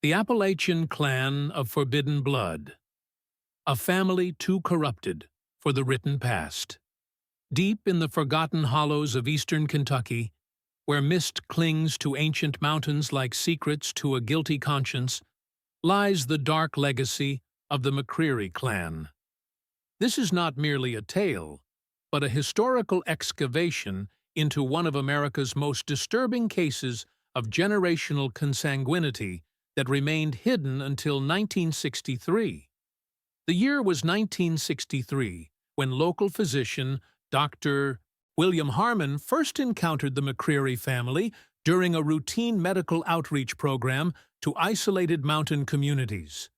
The Appalachian clan of forbidden blood, a family too corrupted for the written past. Deep in the forgotten hollows of eastern Kentucky, where mist clings to ancient mountains like secrets to a guilty conscience, lies the dark legacy of the McCreary clan. This is not merely a tale, but a historical excavation into one of America's most disturbing cases of generational consanguinity that remained hidden until 1963. The year was 1963, when local physician Dr. William Harmon first encountered the McCreary family during a routine medical outreach program to isolated mountain communities.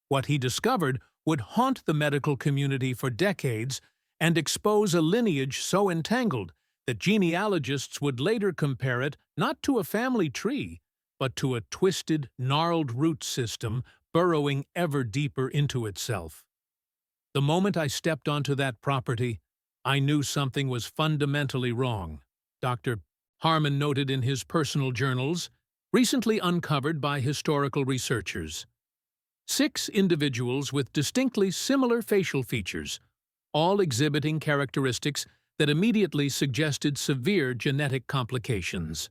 What he discovered would haunt the medical community for decades and expose a lineage so entangled that genealogists would later compare it not to a family tree, but to a twisted, gnarled root system burrowing ever deeper into itself. The moment I stepped onto that property, I knew something was fundamentally wrong. Dr. Harmon noted in his personal journals, recently uncovered by historical researchers. 6 individuals with distinctly similar facial features, all exhibiting characteristics that immediately suggested severe genetic complications.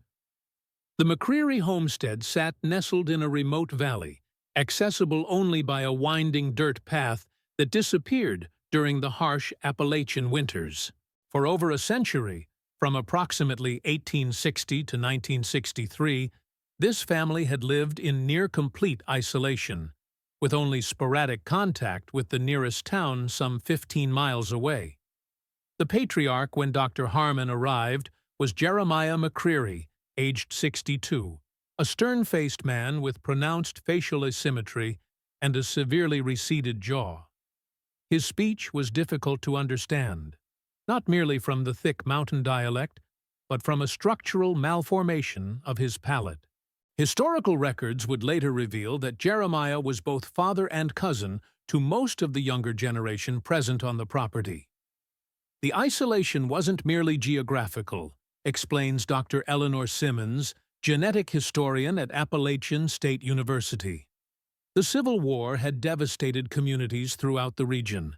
The McCreary homestead sat nestled in a remote valley, accessible only by a winding dirt path that disappeared during the harsh Appalachian winters. For over a century, from approximately 1860 to 1963, this family had lived in near-complete isolation, with only sporadic contact with the nearest town some 15 miles away. The patriarch when Dr. Harmon arrived was Jeremiah McCreary, aged 62, a stern-faced man with pronounced facial asymmetry and a severely receded jaw. His speech was difficult to understand, not merely from the thick mountain dialect, but from a structural malformation of his palate. Historical records would later reveal that Jeremiah was both father and cousin to most of the younger generation present on the property. The isolation wasn't merely geographical, explains Dr. Eleanor Simmons, genetic historian at Appalachian State University. The Civil War had devastated communities throughout the region,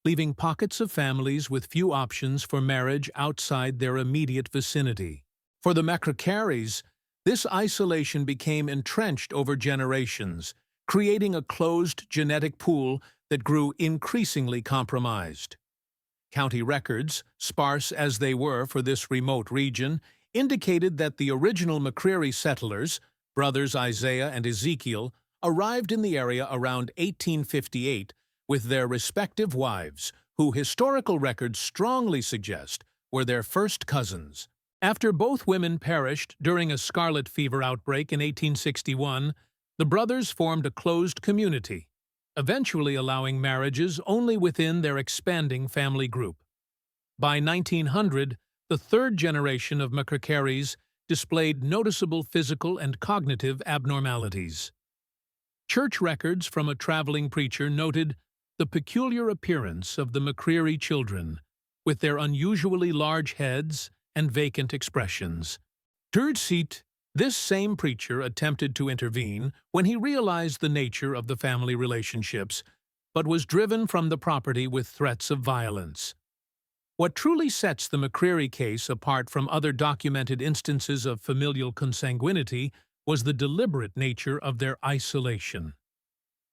leaving pockets of families with few options for marriage outside their immediate vicinity. For the McCrearys, this isolation became entrenched over generations, creating a closed genetic pool that grew increasingly compromised. County records, sparse as they were for this remote region, indicated that the original McCreary settlers, brothers Isaiah and Ezekiel, arrived in the area around 1858 with their respective wives, who historical records strongly suggest were their first cousins. After both women perished during a scarlet fever outbreak in 1861, the brothers formed a closed community, eventually allowing marriages only within their expanding family group. By 1900, the third generation of McCrearys displayed noticeable physical and cognitive abnormalities. Church records from a traveling preacher noted the peculiar appearance of the McCreary children, with their unusually large heads and vacant expressions. This same preacher attempted to intervene when he realized the nature of the family relationships, but was driven from the property with threats of violence. What truly sets the McCreary case apart from other documented instances of familial consanguinity was the deliberate nature of their isolation.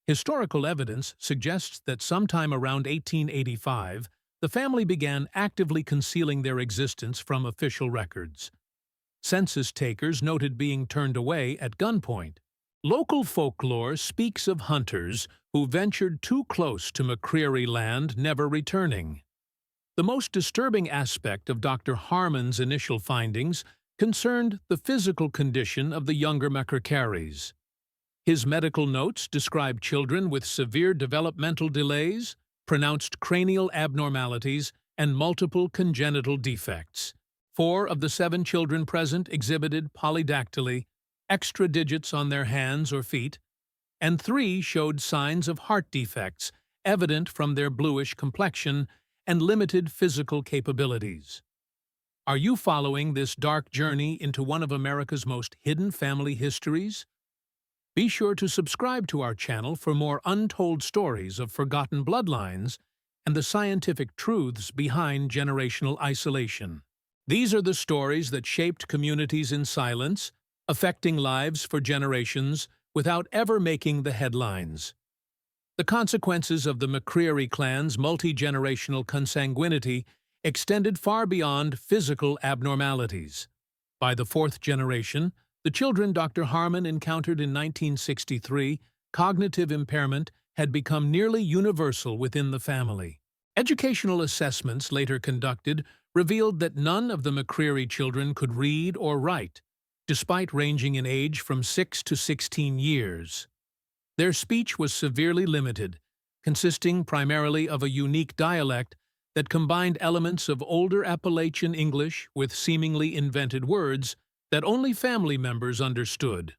Historical evidence suggests that sometime around 1885, the family began actively concealing their existence from official records. Census takers noted being turned away at gunpoint. Local folklore speaks of hunters who ventured too close to McCreary land never returning. The most disturbing aspect of Dr. Harmon's initial findings concerned the physical condition of the younger McCrearys. His medical notes describe children with severe developmental delays, pronounced cranial abnormalities, and multiple congenital defects. 4 of the 7 children present exhibited polydactyly, extra digits on their hands or feet, and 3 showed signs of heart defects evident from their bluish complexion and limited physical capabilities. Are you following this dark journey into one of America's most hidden family histories? Be sure to subscribe to our channel for more untold stories of forgotten bloodlines and the scientific truths behind generational isolation. These are the stories that shaped communities in silence, affecting lives for generations without ever making the headlines. The consequences of the McCreary clan's multi-generational consanguinity extended far beyond physical abnormalities. By the fourth generation, the children Dr. Harmon encountered in 1963, cognitive impairment had become nearly universal within the family. Educational assessments later conducted revealed that none of the McCreary children could read or write, despite ranging in age from 6 to 16 years. Their speech was severely limited, consisting primarily of a unique dialect that combined elements of older Appalachian English with seemingly invented words that only family members understood.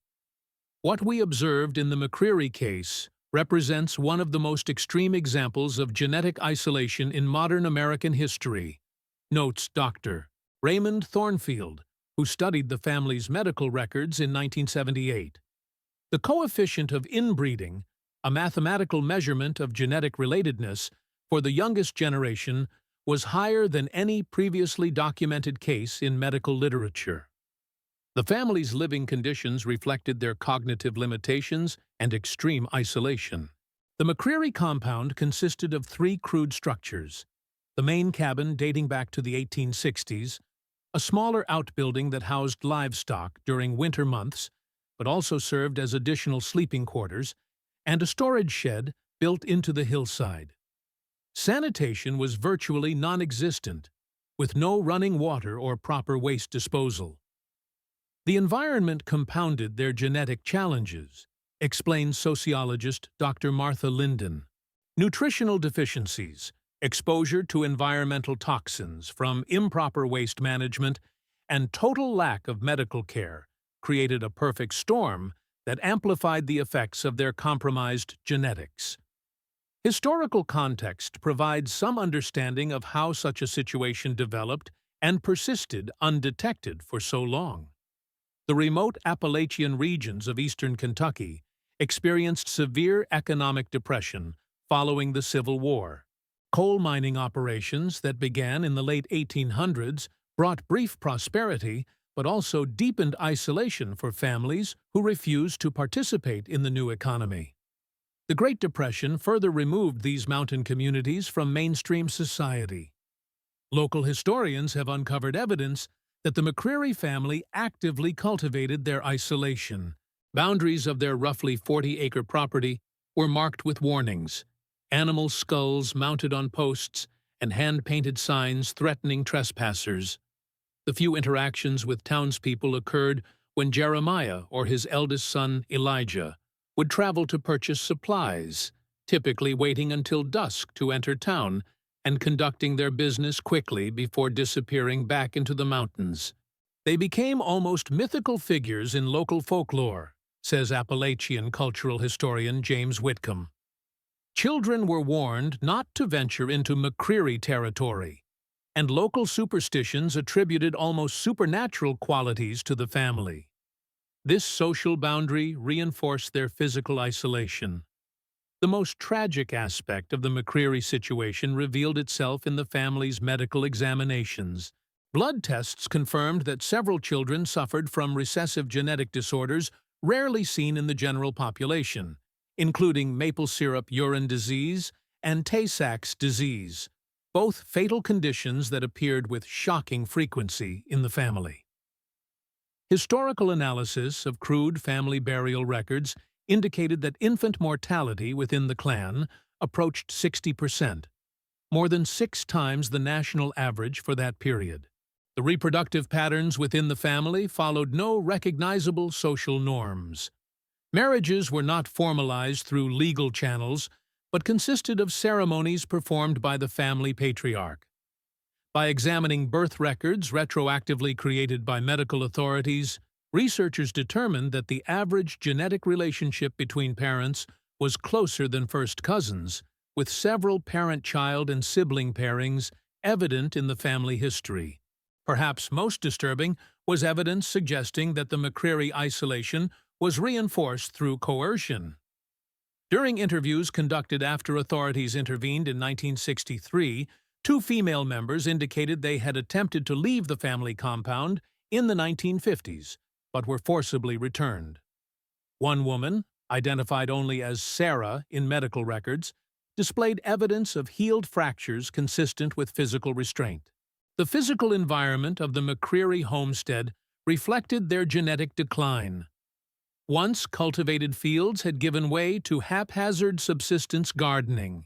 What we observed in the McCreary case represents one of the most extreme examples of genetic isolation in modern American history, notes Dr. Raymond Thornfield, who studied the family's medical records in 1978. The coefficient of inbreeding, a mathematical measurement of genetic relatedness for the youngest generation, was higher than any previously documented case in medical literature. The family's living conditions reflected their cognitive limitations and extreme isolation. The McCreary compound consisted of three crude structures: the main cabin dating back to the 1860s, a smaller outbuilding that housed livestock during winter months but also served as additional sleeping quarters, and a storage shed built into the hillside. Sanitation was virtually non-existent, with no running water or proper waste disposal. The environment compounded their genetic challenges, explains sociologist Dr. Martha Linden. Nutritional deficiencies, exposure to environmental toxins from improper waste management, and total lack of medical care created a perfect storm that amplified the effects of their compromised genetics. Historical context provides some understanding of how such a situation developed and persisted undetected for so long. The remote Appalachian regions of eastern Kentucky experienced severe economic depression following the Civil War. Coal mining operations that began in the late 1800s brought brief prosperity but also deepened isolation for families who refused to participate in the new economy. The Great Depression further removed these mountain communities from mainstream society. Local historians have uncovered evidence that the McCreary family actively cultivated their isolation. Boundaries of their roughly 40-acre property were marked with warnings, animal skulls mounted on posts, and hand-painted signs threatening trespassers. The few interactions with townspeople occurred when Jeremiah or his eldest son, Elijah, would travel to purchase supplies, typically waiting until dusk to enter town and conducting their business quickly before disappearing back into the mountains. They became almost mythical figures in local folklore, says Appalachian cultural historian James Whitcomb. Children were warned not to venture into McCreary territory, and local superstitions attributed almost supernatural qualities to the family. This social boundary reinforced their physical isolation. The most tragic aspect of the McCreary situation revealed itself in the family's medical examinations. Blood tests confirmed that several children suffered from recessive genetic disorders rarely seen in the general population, including maple syrup urine disease and Tay-Sachs disease, both fatal conditions that appeared with shocking frequency in the family. Historical analysis of crude family burial records indicated that infant mortality within the clan approached 60%, more than 6 times the national average for that period. The reproductive patterns within the family followed no recognizable social norms. Marriages were not formalized through legal channels, but consisted of ceremonies performed by the family patriarch. By examining birth records retroactively created by medical authorities, researchers determined that the average genetic relationship between parents was closer than first cousins, with several parent-child and sibling pairings evident in the family history. Perhaps most disturbing was evidence suggesting that the McCreary isolation was reinforced through coercion. During interviews conducted after authorities intervened in 1963, two female members indicated they had attempted to leave the family compound in the 1950s, but were forcibly returned. One woman, identified only as Sarah in medical records, displayed evidence of healed fractures consistent with physical restraint. The physical environment of the McCreary homestead reflected their genetic decline. Once cultivated fields had given way to haphazard subsistence gardening.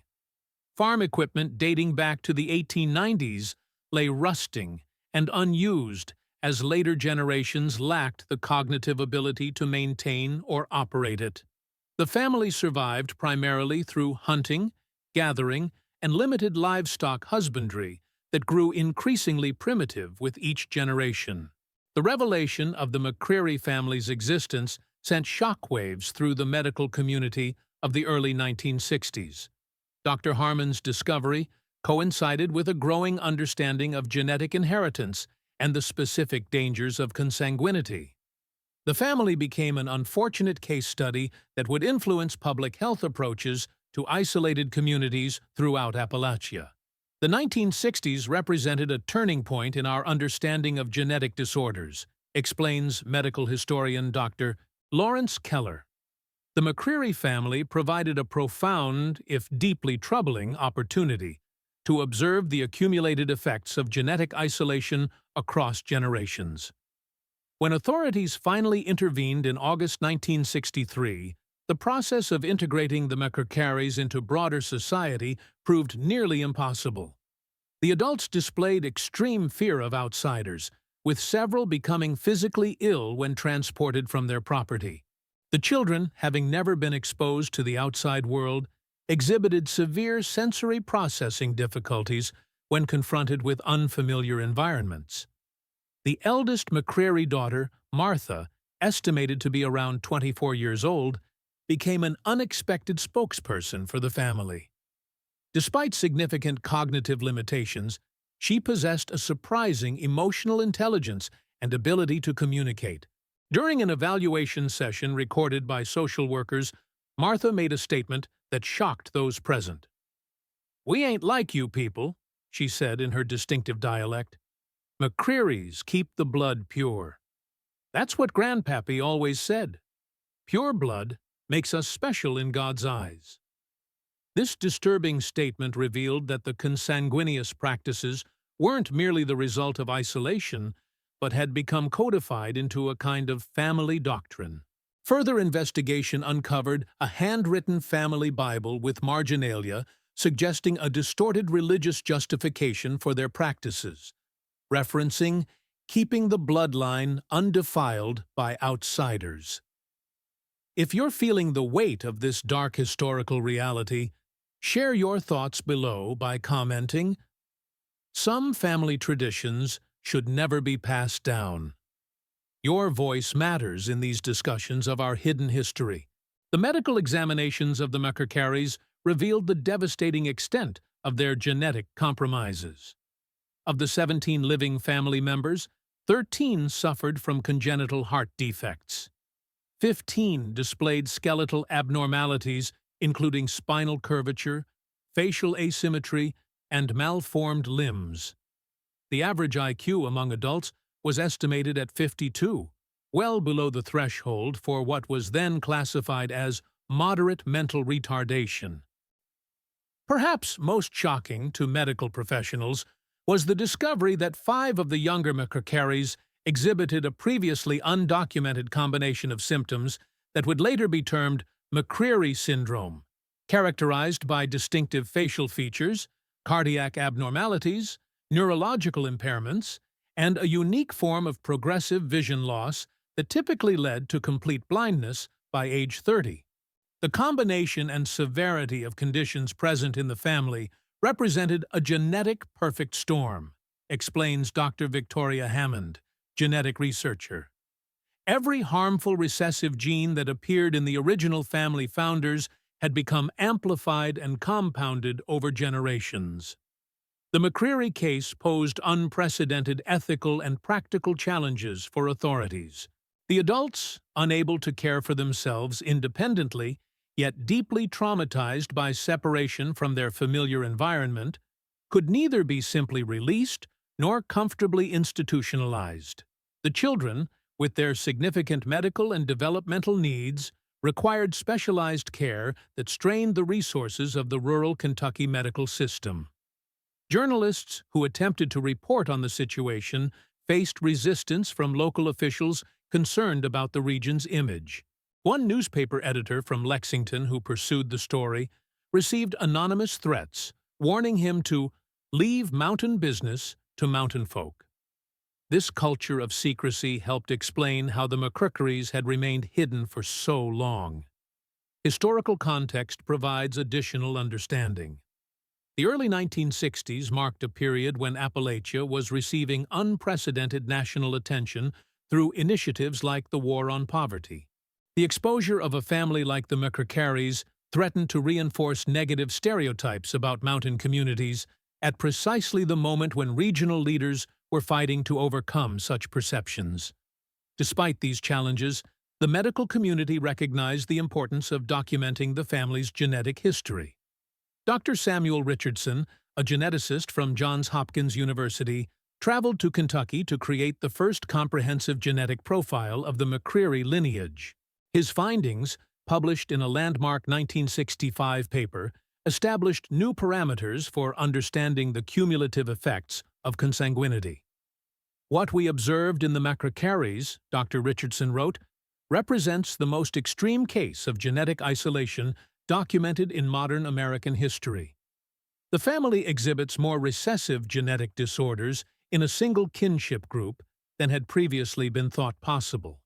Farm equipment dating back to the 1890s lay rusting and unused as later generations lacked the cognitive ability to maintain or operate it. The family survived primarily through hunting, gathering, and limited livestock husbandry that grew increasingly primitive with each generation. The revelation of the McCreary family's existence sent shockwaves through the medical community of the early 1960s. Dr. Harmon's discovery coincided with a growing understanding of genetic inheritance and the specific dangers of consanguinity. The family became an unfortunate case study that would influence public health approaches to isolated communities throughout Appalachia. The 1960s represented a turning point in our understanding of genetic disorders, explains medical historian Dr. Lawrence Keller. The McCreary family provided a profound, if deeply troubling, opportunity to observe the accumulated effects of genetic isolation across generations. When authorities finally intervened in August 1963, the process of integrating the McCrearys into broader society proved nearly impossible. The adults displayed extreme fear of outsiders, with several becoming physically ill when transported from their property. The children, having never been exposed to the outside world, exhibited severe sensory processing difficulties when confronted with unfamiliar environments. The eldest McCreary daughter, Martha, estimated to be around 24 years old, became an unexpected spokesperson for the family. Despite significant cognitive limitations, she possessed a surprising emotional intelligence and ability to communicate. During an evaluation session recorded by social workers, Martha made a statement that shocked those present. "We ain't like you people," she said in her distinctive dialect. "McCrearys keep the blood pure. That's what Grandpappy always said. Pure blood makes us special in God's eyes." This disturbing statement revealed that the consanguineous practices weren't merely the result of isolation, but had become codified into a kind of family doctrine. Further investigation uncovered a handwritten family Bible with marginalia suggesting a distorted religious justification for their practices, referencing keeping the bloodline undefiled by outsiders. If you're feeling the weight of this dark historical reality, share your thoughts below by commenting, "Some family traditions should never be passed down." Your voice matters in these discussions of our hidden history. The medical examinations of the McCrearys revealed the devastating extent of their genetic compromises. Of the 17 living family members, 13 suffered from congenital heart defects. 15 displayed skeletal abnormalities including spinal curvature, facial asymmetry, and malformed limbs. The average IQ among adults was estimated at 52, well below the threshold for what was then classified as moderate mental retardation. Perhaps most shocking to medical professionals was the discovery that 5 of the younger McCrearys exhibited a previously undocumented combination of symptoms that would later be termed McCreary syndrome, characterized by distinctive facial features, cardiac abnormalities, neurological impairments, and a unique form of progressive vision loss that typically led to complete blindness by age 30. The combination and severity of conditions present in the family represented a genetic perfect storm, explains Dr. Victoria Hammond, genetic researcher. Every harmful recessive gene that appeared in the original family founders had become amplified and compounded over generations. The McCreary case posed unprecedented ethical and practical challenges for authorities. The adults, unable to care for themselves independently, yet deeply traumatized by separation from their familiar environment, could neither be simply released nor comfortably institutionalized. The children, with their significant medical and developmental needs, required specialized care that strained the resources of the rural Kentucky medical system. Journalists who attempted to report on the situation faced resistance from local officials concerned about the region's image. One newspaper editor from Lexington who pursued the story received anonymous threats, warning him to leave mountain business to mountain folk. This culture of secrecy helped explain how the McCrickeries had remained hidden for so long. Historical context provides additional understanding. The early 1960s marked a period when Appalachia was receiving unprecedented national attention through initiatives like the War on Poverty. The exposure of a family like the McCrickeries threatened to reinforce negative stereotypes about mountain communities at precisely the moment when regional leaders were fighting to overcome such perceptions. Despite these challenges, the medical community recognized the importance of documenting the family's genetic history. Dr. Samuel Richardson, a geneticist from Johns Hopkins University, traveled to Kentucky to create the first comprehensive genetic profile of the McCreary lineage. His findings, published in a landmark 1965 paper, established new parameters for understanding the cumulative effects of consanguinity. What we observed in the McCrickeries, Dr. Richardson wrote, represents the most extreme case of genetic isolation documented in modern American history. The family exhibits more recessive genetic disorders in a single kinship group than had previously been thought possible.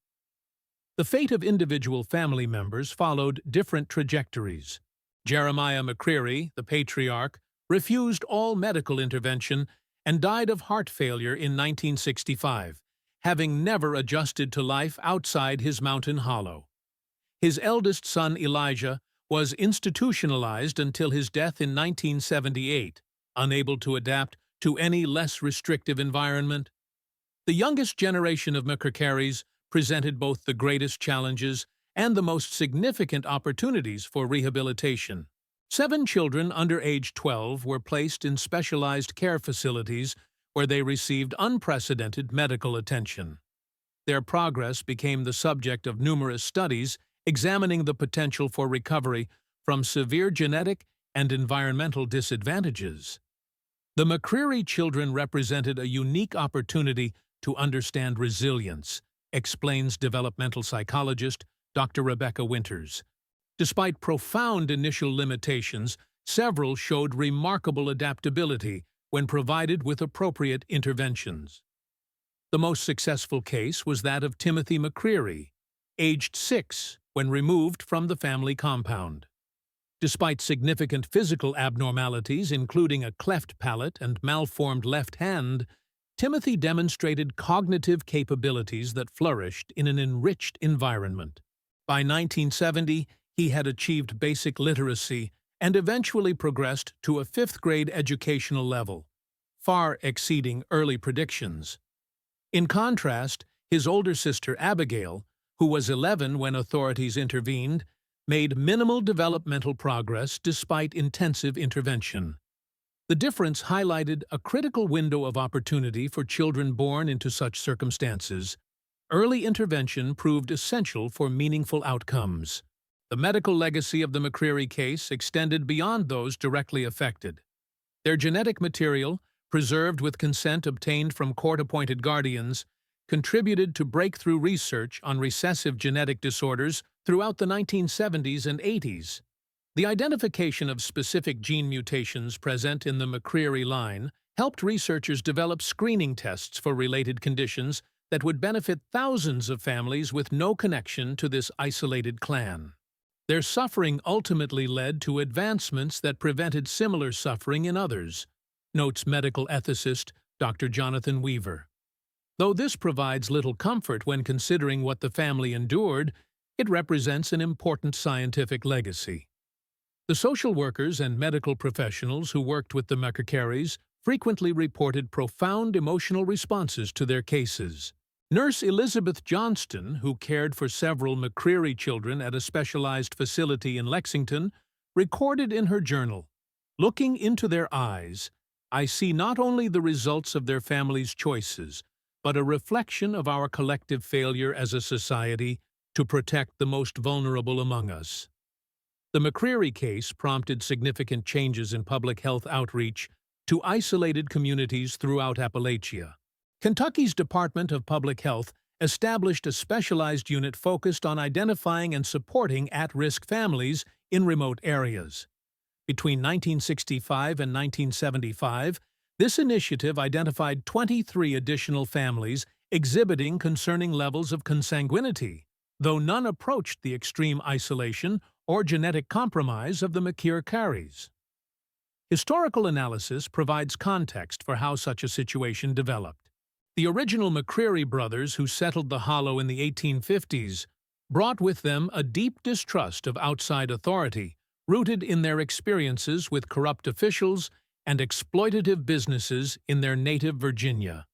The fate of individual family members followed different trajectories. Jeremiah McCreary, the patriarch, refused all medical intervention and died of heart failure in 1965, having never adjusted to life outside his mountain hollow. His eldest son, Elijah, was institutionalized until his death in 1978, unable to adapt to any less restrictive environment. The youngest generation of McCrickeries presented both the greatest challenges and the most significant opportunities for rehabilitation. 7 children under age 12 were placed in specialized care facilities where they received unprecedented medical attention. Their progress became the subject of numerous studies examining the potential for recovery from severe genetic and environmental disadvantages. The McCreary children represented a unique opportunity to understand resilience, explains developmental psychologist Dr. Rebecca Winters. Despite profound initial limitations, several showed remarkable adaptability when provided with appropriate interventions. The most successful case was that of Timothy McCreary, aged 6, when removed from the family compound. Despite significant physical abnormalities, including a cleft palate and malformed left hand, Timothy demonstrated cognitive capabilities that flourished in an enriched environment. By 1970, he had achieved basic literacy and eventually progressed to a 5th-grade educational level, far exceeding early predictions. In contrast, his older sister Abigail, who was 11 when authorities intervened, made minimal developmental progress despite intensive intervention. The difference highlighted a critical window of opportunity for children born into such circumstances. Early intervention proved essential for meaningful outcomes. The medical legacy of the McCreary case extended beyond those directly affected. Their genetic material, preserved with consent obtained from court-appointed guardians, contributed to breakthrough research on recessive genetic disorders throughout the 1970s and 80s. The identification of specific gene mutations present in the McCreary line helped researchers develop screening tests for related conditions that would benefit thousands of families with no connection to this isolated clan. Their suffering ultimately led to advancements that prevented similar suffering in others, notes medical ethicist Dr. Jonathan Weaver. Though this provides little comfort when considering what the family endured, it represents an important scientific legacy. The social workers and medical professionals who worked with the McCrickeries frequently reported profound emotional responses to their cases. Nurse Elizabeth Johnston, who cared for several McCreary children at a specialized facility in Lexington, recorded in her journal, "Looking into their eyes, I see not only the results of their families' choices, but a reflection of our collective failure as a society to protect the most vulnerable among us." The McCreary case prompted significant changes in public health outreach to isolated communities throughout Appalachia. Kentucky's Department of Public Health established a specialized unit focused on identifying and supporting at-risk families in remote areas. Between 1965 and 1975, this initiative identified 23 additional families exhibiting concerning levels of consanguinity, though none approached the extreme isolation or genetic compromise of the McCrearys. Historical analysis provides context for how such a situation developed. The original McCreary brothers who settled the Hollow in the 1850s brought with them a deep distrust of outside authority, rooted in their experiences with corrupt officials and exploitative businesses in their native Virginia.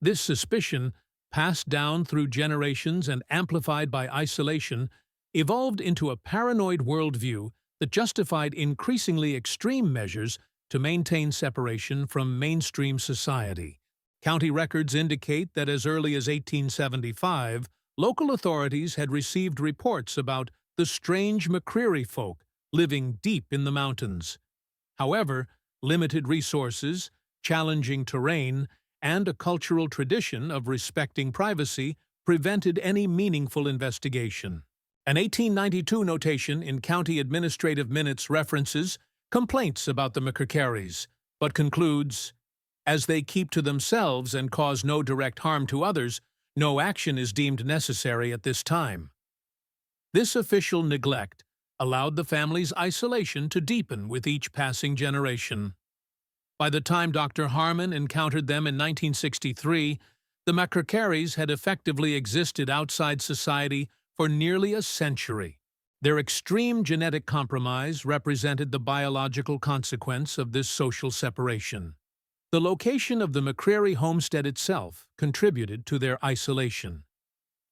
This suspicion, passed down through generations and amplified by isolation, evolved into a paranoid worldview that justified increasingly extreme measures to maintain separation from mainstream society. County records indicate that as early as 1875, local authorities had received reports about the strange McCreary folk living deep in the mountains. However, limited resources, challenging terrain, and a cultural tradition of respecting privacy prevented any meaningful investigation. An 1892 notation in County Administrative Minutes references complaints about the McCrearys, but concludes, "As they keep to themselves and cause no direct harm to others, no action is deemed necessary at this time." This official neglect allowed the family's isolation to deepen with each passing generation. By the time Dr. Harmon encountered them in 1963, the McCrearys had effectively existed outside society for nearly a century. Their extreme genetic compromise represented the biological consequence of this social separation. The location of the McCreary homestead itself contributed to their isolation.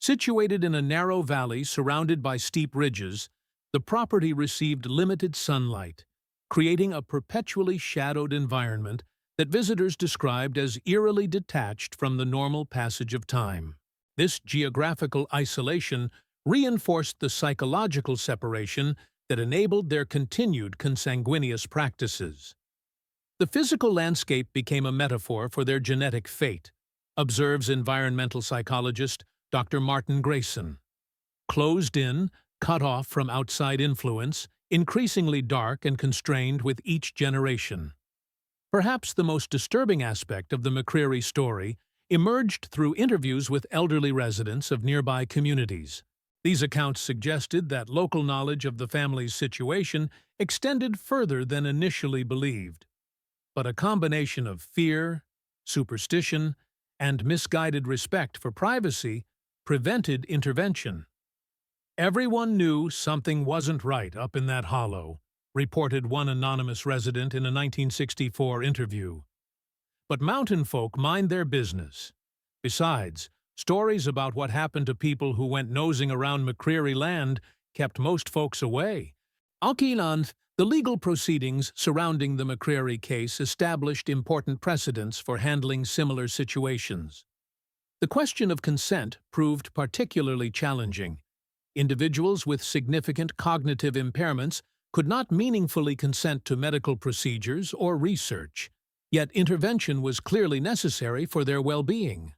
Situated in a narrow valley surrounded by steep ridges, the property received limited sunlight, creating a perpetually shadowed environment that visitors described as eerily detached from the normal passage of time. This geographical isolation reinforced the psychological separation that enabled their continued consanguineous practices. The physical landscape became a metaphor for their genetic fate, observes environmental psychologist Dr. Martin Grayson. Closed in, cut off from outside influence, increasingly dark and constrained with each generation. Perhaps the most disturbing aspect of the McCreary story emerged through interviews with elderly residents of nearby communities. These accounts suggested that local knowledge of the family's situation extended further than initially believed. But a combination of fear, superstition, and misguided respect for privacy prevented intervention. "Everyone knew something wasn't right up in that hollow," reported one anonymous resident in a 1964 interview. But mountain folk mind their business. Besides, stories about what happened to people who went nosing around McCreary land kept most folks away. The legal proceedings surrounding the McCreary case established important precedents for handling similar situations. The question of consent proved particularly challenging. Individuals with significant cognitive impairments could not meaningfully consent to medical procedures or research, yet intervention was clearly necessary for their well-being.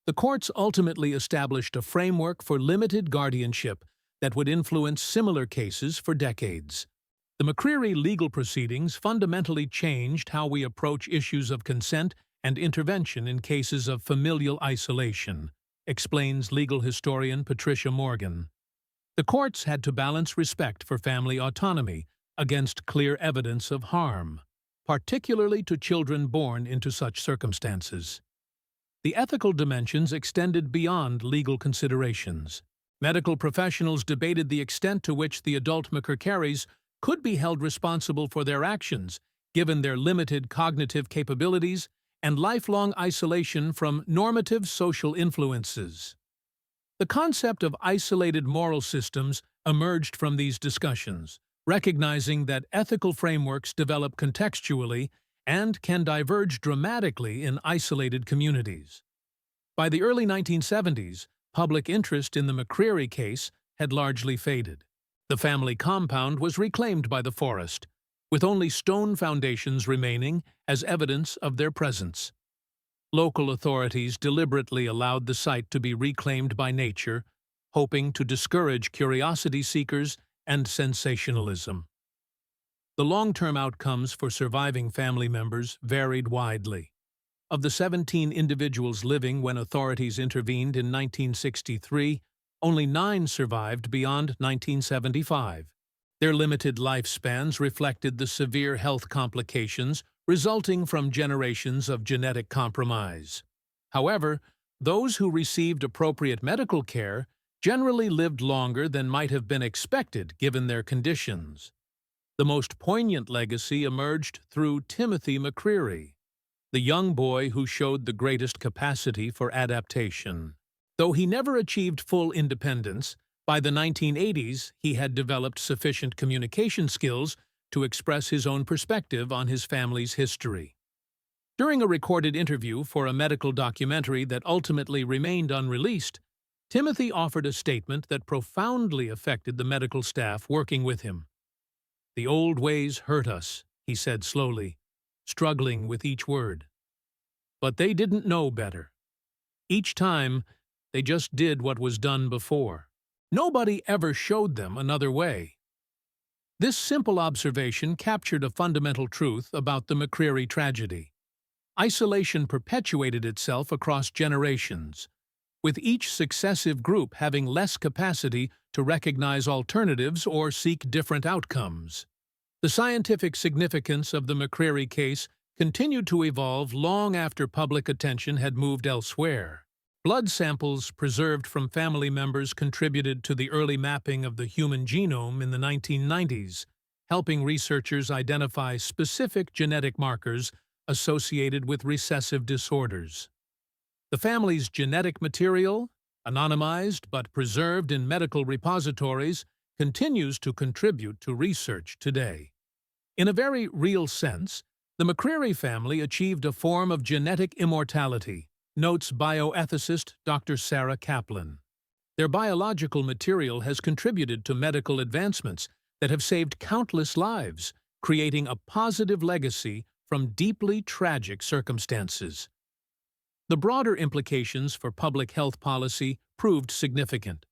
The courts ultimately established a framework for limited guardianship that would influence similar cases for decades. The McCreary legal proceedings fundamentally changed how we approach issues of consent and intervention in cases of familial isolation, explains legal historian Patricia Morgan. The courts had to balance respect for family autonomy against clear evidence of harm, particularly to children born into such circumstances. The ethical dimensions extended beyond legal considerations. Medical professionals debated the extent to which the adult McCrearys could be held responsible for their actions, given their limited cognitive capabilities and lifelong isolation from normative social influences. The concept of isolated moral systems emerged from these discussions, recognizing that ethical frameworks develop contextually and can diverge dramatically in isolated communities. By the early 1970s, public interest in the McCreary case had largely faded. The family compound was reclaimed by the forest, with only stone foundations remaining as evidence of their presence. Local authorities deliberately allowed the site to be reclaimed by nature, hoping to discourage curiosity seekers and sensationalism. The long-term outcomes for surviving family members varied widely. Of the 17 individuals living when authorities intervened in 1963, only 9 survived beyond 1975. Their limited lifespans reflected the severe health complications resulting from generations of genetic compromise. However, those who received appropriate medical care generally lived longer than might have been expected given their conditions. The most poignant legacy emerged through Timothy McCreary, the young boy who showed the greatest capacity for adaptation. Though he never achieved full independence, by the 1980s he had developed sufficient communication skills to express his own perspective on his family's history. During a recorded interview for a medical documentary that ultimately remained unreleased, Timothy offered a statement that profoundly affected the medical staff working with him. "The old ways hurt us," he said slowly, struggling with each word. "But they didn't know better. Each time, they just did what was done before. Nobody ever showed them another way." This simple observation captured a fundamental truth about the McCreary tragedy. Isolation perpetuated itself across generations, with each successive group having less capacity to recognize alternatives or seek different outcomes. The scientific significance of the McCreary case continued to evolve long after public attention had moved elsewhere. Blood samples preserved from family members contributed to the early mapping of the human genome in the 1990s, helping researchers identify specific genetic markers associated with recessive disorders. The family's genetic material, anonymized but preserved in medical repositories, continues to contribute to research today. In a very real sense, the McCreary family achieved a form of genetic immortality, notes bioethicist Dr. Sarah Kaplan. Their biological material has contributed to medical advancements that have saved countless lives, creating a positive legacy from deeply tragic circumstances. The broader implications for public health policy proved significant.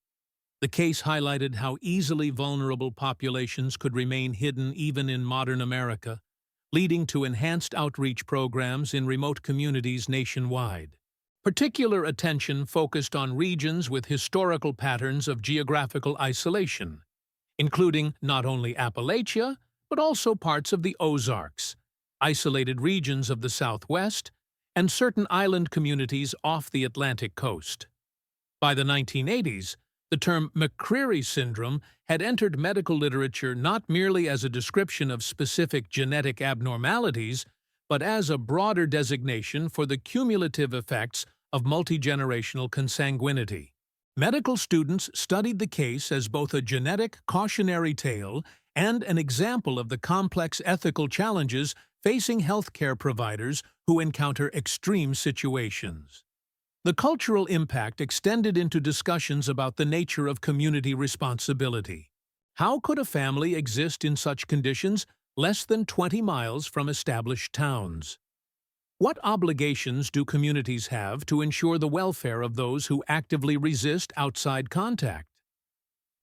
The case highlighted how easily vulnerable populations could remain hidden even in modern America, leading to enhanced outreach programs in remote communities nationwide. Particular attention focused on regions with historical patterns of geographical isolation, including not only Appalachia, but also parts of the Ozarks, isolated regions of the Southwest, and certain island communities off the Atlantic coast. By the 1980s, the term McCreary syndrome had entered medical literature not merely as a description of specific genetic abnormalities, but as a broader designation for the cumulative effects of multigenerational consanguinity. Medical students studied the case as both a genetic cautionary tale and an example of the complex ethical challenges facing healthcare providers who encounter extreme situations. The cultural impact extended into discussions about the nature of community responsibility. How could a family exist in such conditions less than 20 miles from established towns? What obligations do communities have to ensure the welfare of those who actively resist outside contact?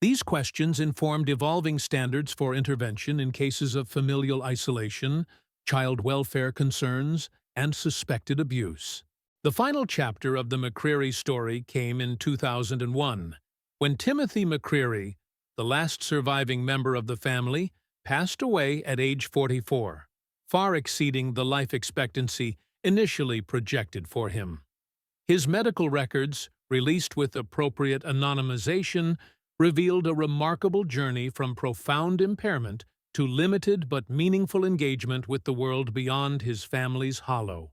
These questions informed evolving standards for intervention in cases of familial isolation, child welfare concerns, and suspected abuse. The final chapter of the McCreary story came in 2001, when Timothy McCreary, the last surviving member of the family, passed away at age 44, far exceeding the life expectancy initially projected for him. His medical records, released with appropriate anonymization, revealed a remarkable journey from profound impairment to limited but meaningful engagement with the world beyond his family's hollow.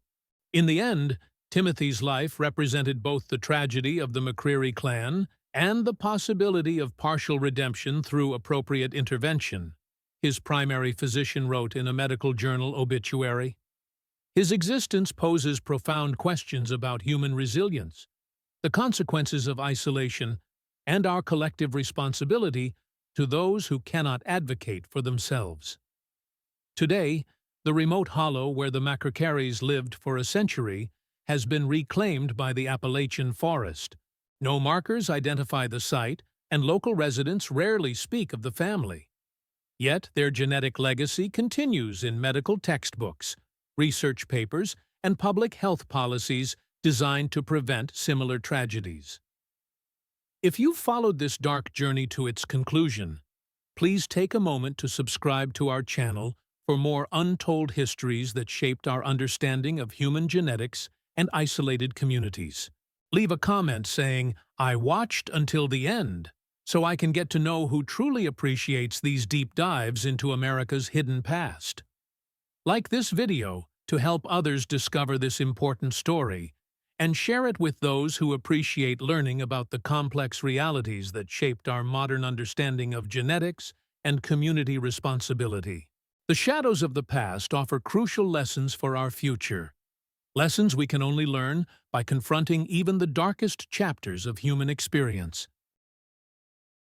In the end, Timothy's life represented both the tragedy of the McCreary clan and the possibility of partial redemption through appropriate intervention, his primary physician wrote in a medical journal obituary. His existence poses profound questions about human resilience, the consequences of isolation, and our collective responsibility to those who cannot advocate for themselves. Today, the remote hollow where the McCrearys lived for a century has been reclaimed by the Appalachian forest. No markers identify the site, and local residents rarely speak of the family. Yet their genetic legacy continues in medical textbooks, research papers, and public health policies designed to prevent similar tragedies. If you've followed this dark journey to its conclusion, please take a moment to subscribe to our channel for more untold histories that shaped our understanding of human genetics and isolated communities. Leave a comment saying, "I watched until the end," so I can get to know who truly appreciates these deep dives into America's hidden past. Like this video to help others discover this important story, and share it with those who appreciate learning about the complex realities that shaped our modern understanding of genetics and community responsibility. The shadows of the past offer crucial lessons for our future, lessons we can only learn by confronting even the darkest chapters of human experience.